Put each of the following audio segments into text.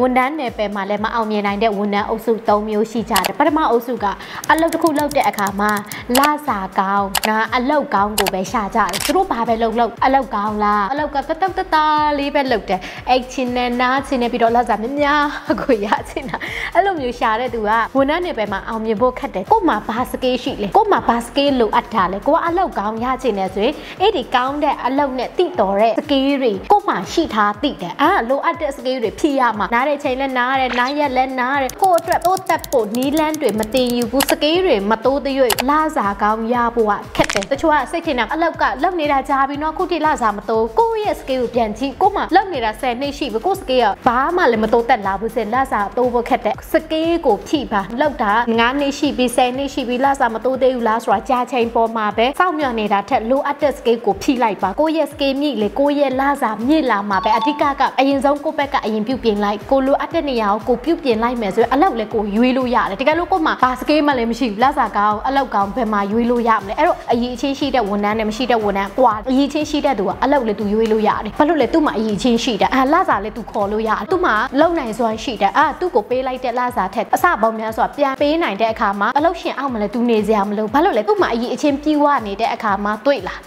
ဝန်ထမ်းနယ်ပယ်မှာလည်းမအောင်မြင်နိုင်တဲ့ဝန်ထမ်းအုပ်စု3မျိုးရှိကြတယ်ပထမအုပ်စုကအလုပ်တစ်ခုလုပ်တဲ့အခါမှာလစာကောင်းအလုပ်ကောင်းကိုပဲရှာကြတယ်သူတို့ဘာပဲလုပ်အလုပ်ကောင်းလားအလုပ်ကတတတလေးပဲလုပ်တယ်အိတ်ချင်းနဲ့နားချင်းနဲ့ပြီးတော့လစာများကိုရချင်တာအဲ့လိုမျိုးရှာတဲ့သူကဝန်ထမ်းနယ်ပယ်မှာအောင်မြင်ဖို့ခက်တယ်ကို့မှာဘာစကေးရှိလဲကို့မှာဘာစကေးလိုအပ်တာလဲကိုကအလုပ်ကောင်းရချင်တယ်ဆိုရင်အဲ့ဒီကောင်းတဲ့အလုပ်နဲ့တိတော်တဲ့စကေးတွေကို့မှာရှိထားတိတယ်လိုအပ်တဲ့စကေးတွေဖြည့်ရမှာနားတဲ့ချိန်လဲနားတယ်နားရက်လဲနားတယ်ကို့အတွက်တိုးတက်ဖို့နီးလန်းတွေမတင်ယူဘူးစကေးတွေမတိုးသေး၍လစာကောင်းရဖို့ကခက်တယ်တချို့ကစိတ်ထင်တာအလောက်ကလုပ်နေတာကြားပြီးတော့ခုထိလစာမတိုးကိုယ့်ရဲ့စကေးကိုပြန်ကြည့်ကို့မှာလုပ်နေတာ10နှစ်ရှိပြီကို့စကေးကဘာမှလည်းမတိုးတက်လာဘူးစလစာတိုးဖို့ခက်တယ်စကေးကိုဖြည့်ပါလောက်တာ9နှစ်ရှိပြီ10နှစ်ရှိပြီလစာမတိုးသေးဘူးလားဆိုတာကြားချိန်ပေါ်မှာပဲစောင့်မျှော်နေတာထက်လိုအပ်တဲ့စကေးကိုဖြည့်လိုက်ပါကိုယ့်ရဲ့စကေးမြင့်လေကိုယ့်ရဲ့လစာမြင့်လာမှာပဲအဓိကအရင်ဆုံးကိုယ့်ဘက်ကအရင်ပြုပြင်လိုက်ကိုလိုအပ်တဲ့နေရာကိုကိုပြုပြင်လိုက်မယ်ဆိုရင်အလောက်လည်းကိုရွေးလို့ရတယ်တကယ်လို့ကို့မှာဘာစကေးမှလည်းမရှိဘူးလစာကောင်းအလောက်ကောင်းဘယ်မှာရွေးလို့ရမလဲအဲ့တော့အရေးချင်းရှိတဲ့ဝန်ထမ်းနဲ့မရှိတဲ့ဝန်ထမ်းကွာအရေးချင်းရှိတဲ့သူကအလောက်လည်းသူရွေးလို့ရတယ်ဘာလို့လဲသူ့မှာအရေးချင်းရှိတယ်လစာလည်းသူခေါ်လို့ရတယ်သူ့မှာလုံနိုင်စွမ်းရှိတယ်သူ့ကိုပေးလိုက်တဲ့လစာထက်အစပေါင်းများစွာပြန်ပေးနိုင်တဲ့အခါမှာအလောက်ရှင်အောင်မလဲသူနေစရာမလိုဘာလို့လဲသူ့မှာအရေးအချင်းပြေဝနေတဲ့အခါမှာတွေ့လား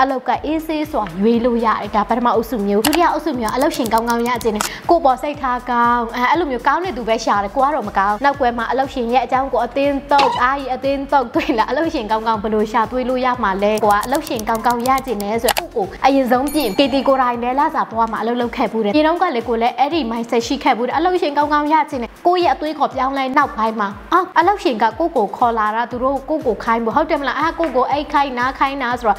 အလောက်ကအေးဆေးစွာရွေးလို့ရတယ်ဒါပထမအုပ်စုမျိုးဒုတိယအုပ်စုမျိုးအလောက်ရှင်ကောင်းကောင်းရခြင်းနဲ့ကိုပေါ်စိတ်ထားကောင်းအဲ့လိုမျိုးကောင်းတဲ့သူပဲရှာတယ်ကိုကတော့မကောင်းနောက်ကွယ်မှာအလောက်ရှင်ရဲ့အကြောင်းကိုအတင်းတုတ်အားကြီးအတင်းတုတ်တွေ့လားအလောက်ရှင်ကောင်းကောင်းဘယ်လိုရှာတွေးလို့ရမှာလဲကိုကအလောက်ရှင်ကောင်းကောင်းရခြင်းနဲ့ဆိုကိုအရင်ဆုံးပြင်ကေတီကိုတိုင်းလည်းလစာဘွားမှာအလုပ်လုပ်ခဲ့ဘူးတယ်ဒီတော့ကလည်းကိုလည်းအဲ့ဒီ mindset ရှိခဲ့ဘူးတယ်အလောက်ရှင်ကောင်းကောင်းရခြင်းနဲ့ကိုရဲ့အသွေးခေါ်ပြောင်းလဲနောက်ပိုင်းမှာအလောက်ရှင်ကကိုခေါ်လာတာသူတို့ကိုခိုင်းဘူးဟုတ်တယ်မလားကိုအိတ်ခိုင်းနားခိုင်းနာဆိုတော့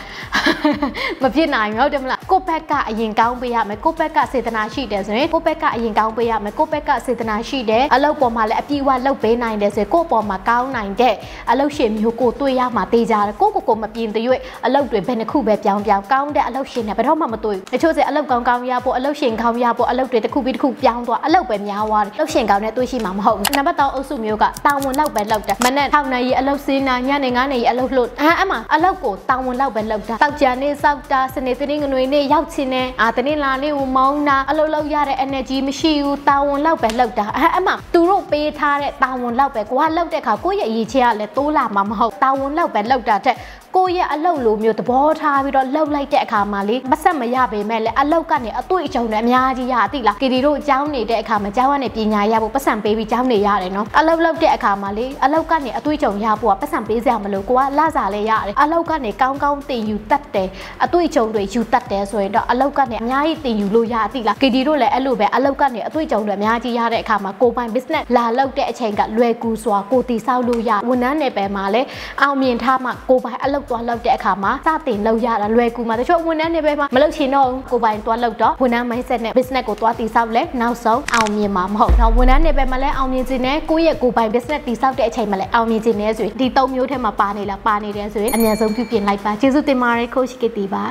မဖြစ်နိုင်ဘူးဟုတ်တယ်မလားကိုဘက်ကအရင်ကောင်းပေးရမယ်ကိုဘက်ကစေတနာရှိတယ်ဆိုရင်ကိုဘက်ကအရင်ကောင်းပေးရမယ်ကိုဘက်ကစေတနာရှိတယ်အလုပ်ပေါ်မှာလည်းအပြည့်အဝလုပ်ပေးနိုင်တယ်ဆိုရင်ကိုပေါ်မှာကောင်းနိုင်တဲ့အလုပ်ရှင်မျိုးကိုတွေ့ရမှာတေးကြတယ်ကိုမပြင်းတရွေ့အလုပ်တွေဘယ်နှခုပဲပြောင်းကောင်းတဲ့အလုပ်ရှင်နဲ့ဘယ်တော့မှမတွေ့ဘူးတချို့အလုပ်ကောင်းရဖို့အလုပ်ရှင်ကောင်းရဖို့အလုပ်တွေတစ်ခုပြီးတစ်ခုပြောင်းသွားအလုပ်ပဲများသွားတယ်အလုပ်ရှင်ကောင်းနဲ့တွေ့ရှိမှာမဟုတ်ဘူးနံပါတ်3အုပ်စုမျိုးကတာဝန်လောက်ပဲလုပ်တယ်မနေ့6နာရီအလုပ်စင်းနာညနေ9နာရီအလုပ်လို့အဲ့မှာအလုပ်ကိုတာဝန်လောက်ပဲလုပ်တာတောက်ကြနေစောက်တာစနေတနင်္ဂနွေနေ့ရောက်ချင်းနဲ့တနင်္လာနေ့ကိုမောင်းတာအလုပ်လုပ်ရတဲ့ energy မရှိဘူးတာဝန်လောက်ပဲလုပ်တာအဲ့မှာသူတို့ပေးထားတဲ့တာဝန်လောက်ပဲကိုကလုပ်တဲ့အခါကိုယ့်ရဲ့အရေးချက်ကလည်းတိုးလာမှာမဟုတ်တာဝန်လောက်ပဲလုပ်တာတဲ့ကိုရဲ့အလုပ်လိုမျိုးသဘောထားပြီးတော့လှုပ်လိုက်တဲ့အခါမှာလေမဆက်မရပေမဲ့လည်းအလုပ်ကနေအတွေ့အကြုံတွေအများကြီးရသိလားကီဒီတို့အကြောင်းနေတဲ့အခါမှာကျောင်းကနေပညာရဖို့ပတ်စံပေးပြီးကျောင်းနေရတယ်နော်အလုပ်လုပ်တဲ့အခါမှာလေအလုပ်ကနေအတွေ့အကြုံရဖို့ကပတ်စံပေးစရာမလိုကိုကလစာလည်းရတယ်အလုပ်ကနေကောင်းကောင်းတင်ယူတတ်တယ်အတွေ့အကြုံတွေယူတတ်တယ်ဆိုရင်တော့အလုပ်ကနေအများကြီးတင်ယူလို့ရသိလားကီဒီတို့လည်းအဲ့လိုပဲအလုပ်ကနေအတွေ့အကြုံတွေအများကြီးရတဲ့အခါမှာကိုပိုင် business လာလုပ်တဲ့အချိန်ကလွယ်ကူစွာကိုတည်ဆောက်လို့ရဝန်ထမ်းနယ်ပယ်မှာလည်းအောင်မြင်ထားမှကိုပိုင်အလုပ်သွားလုပ်တဲ့အခါမှာစတင်လုပ်ရတာလွယ်ကူမှာတချို့ဝန်ထမ်းတွေပဲမလုပ်ချင်တော့ကိုပိုင်သွားလုပ်တော့ဝန်ထမ်း mindset နဲ့ business ကိုသွားတည်ဆောက်လဲနောက်ဆုံးအောင်မြင်မှာမဟုတ်တော့ဝန်ထမ်းတွေပဲမလဲအောင်မြင်ခြင်းနဲ့ကိုယ့်ရဲ့ကိုပိုင် business တည်ဆောက်တဲ့အချိန်မှာလဲအောင်မြင်ခြင်းနဲ့ဆိုရင်ဒီ3မျိုးထဲမှာပါနေလားပါနေတယ်ဆိုရင်အများဆုံးပြုပြင်လိုက်ပါကျေးဇူးတင်ပါတယ် coach ကတီပါ